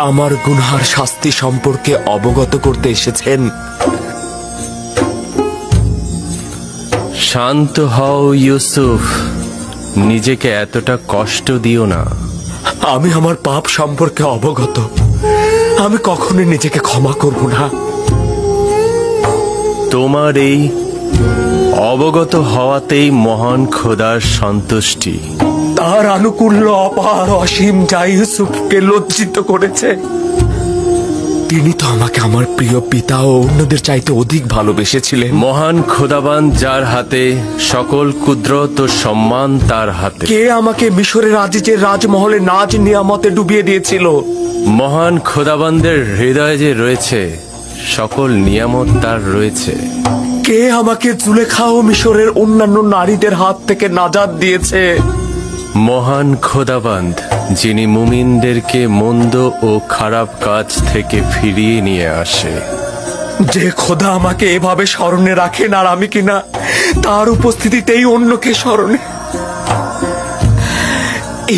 আমার গুনহার শাস্তি সম্পর্কে অবগত করতে এসেছেন। শান্ত হও ইউসুফ, নিজেকে এতটা কষ্ট দিও না। আমি আমার পাপ সম্পর্কে অবগত, আমি কখনোই নিজেকে ক্ষমা করব না। তোমার এই অবগত হওয়াতেই মহান খোদার সন্তুষ্টি। তার আনুকূল্য অপার অসীম যা ইউসুফকে লজ্জিত করেছে। তিনি তো আমাকে আমার প্রিয় পিতা ও অন্যদের চাইতে অধিক ভালোবেসেছিলেন। মহান খোদাবান যার হাতে সকল কুদরত ও সম্মান তার হাতে। কে আমাকে মিশরের আজিজের রাজমহলে নাজ নিয়ামতে ডুবিয়ে দিয়েছিল? মহান খোদাবানদের হৃদয়ে যে রয়েছে সকল নিয়ামত তার রয়েছে। কে আমাকে জুলেখা ও মিশরের অন্যান্য নারীদের হাত থেকে নাজাত দিয়েছে? মহান খোদাবান্দ, যিনি মুমিনদেরকে মন্দ ও খারাপ কাজ থেকে ফিরিয়ে নিয়ে আসে। যে খোদা আমাকে এভাবে স্মরণে রাখেন আর আমি কিনা তার উপস্থিতিতেই অন্যকে স্মরণে।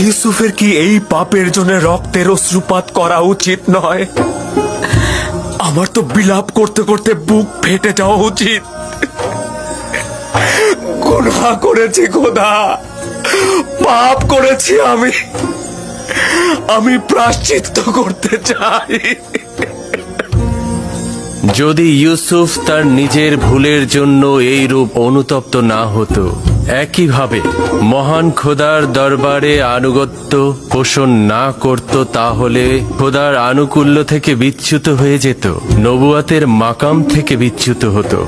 ইউসুফের কি এই পাপের জন্য রক্তের অশ্রুপাত করা উচিত নয়? আমার তো বিলাপ করতে করতে বুক ফেটে যাওয়া উচিত। গুনাহ করেছি খোদা, পাপ করেছি আমি প্রায়শ্চিত্ত করতে চাই। যদি ইউসুফ তার নিজের ভুলের জন্য এই রূপ অনুতপ্ত না হতো, একইভাবে মহান খোদার দরবারে আনুগত্য পোষণ না করত, তাহলে খোদার আনুকূল্য থেকে বিচ্যুত হয়ে যেত, নবুয়াতের মাকাম থেকে বিচ্যুত হতো।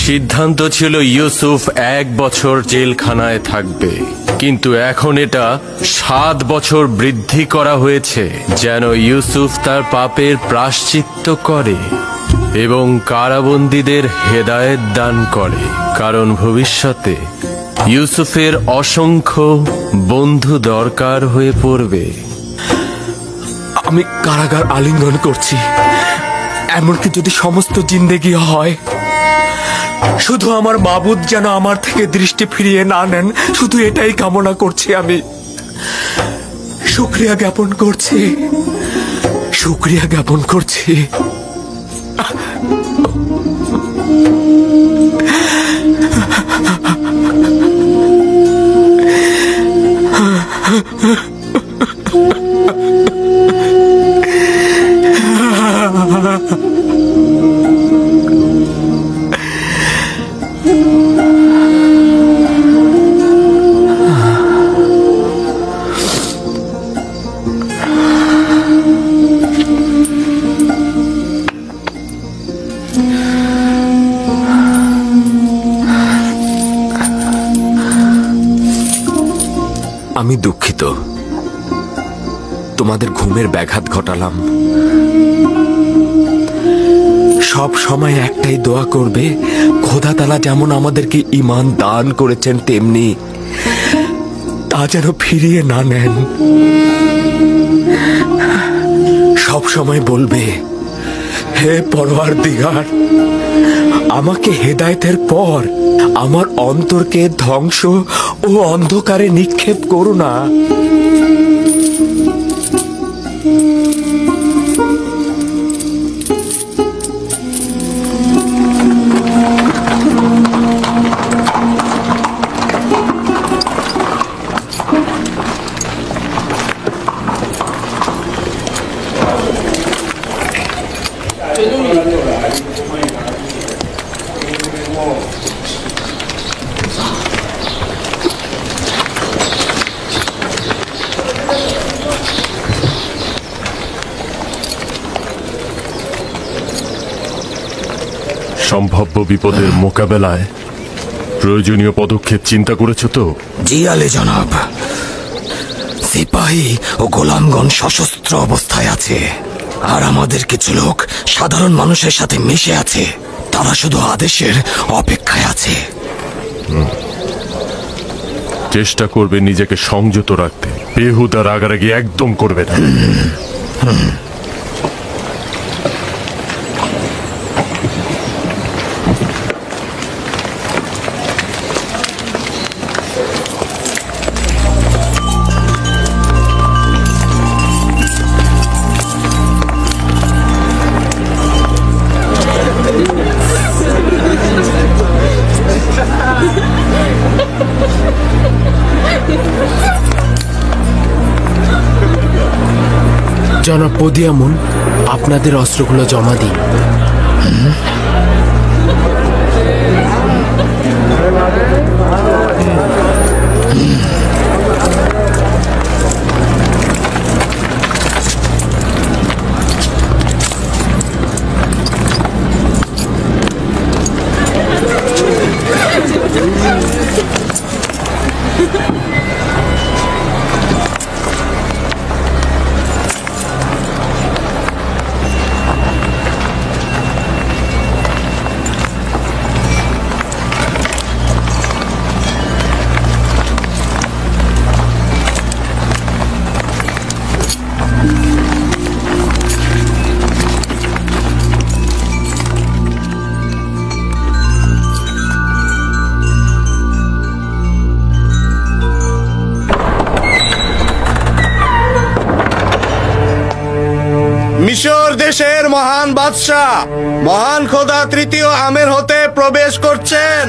সিদ্ধান্ত ছিল ইউসুফ 1 বছর জেলখানায় থাকবে, কিন্তু এখন এটা 7 বছর বৃদ্ধি করা হয়েছে যেন ইউসুফ তার পাপের প্রায়শ্চিত্ত করে এবং কারাবন্দীদের হেদায়েত দান করে, কারণ ভবিষ্যতে ইউসুফের অসংখ্য বন্ধু দরকার হয়ে পড়বে। আমি কারাগার আলিঙ্গন করছি, এমনকি যদি সমস্ত জিন্দেগি হয়। শুধু আমার মাবুদ যেন আমার থেকে দৃষ্টি ফিরিয়ে না নেন, শুধু এটাই কামনা করছি। আমি শুকরিয়া জ্ঞাপন করছি, শুকরিয়া জ্ঞাপন করছি। আমি দুঃখিত, তোমাদের ঘুমের ব্যাঘাত ঘটালাম। সব সময় একটাই দোয়া করবে, খোদা তাআলা যেমন আমাদেরকে ঈমান দান করেছেন তেমনি তা যেন ফিরিয়ে না নেন। সব সময় বলবে, হে পরওয়ারদিগার, আমাকে হেদায়েতের পর আমার অন্তরকে ধ্বংস ও অন্ধকারে নিক্ষেপ করো না। সম্ভাব্য বিপদের মোকাবেলায় প্রয়োজনীয় পদক্ষেপ চিন্তা করেছ তো? জি আলে জনাব, সিপাহী ও গোলামগণ সশস্ত্র অবস্থায় আছে, আর আমাদের কিছু লোক সাধারণ মানুষের সাথে মিশে আছে। তারা শুধু আদেশের অপেক্ষায় আছে। চেষ্টা করবে নিজেকে সংযত রাখতে, বেহুদা রাগারাগি একদম করবে না। জনাব বদিয়ামুন, আপনাদের অস্ত্রগুলো জমা দিন। মিশর দেশের মহান বাদশাহ মহান খোদা তৃতীয় আমের হতে প্রবেশ করছেন।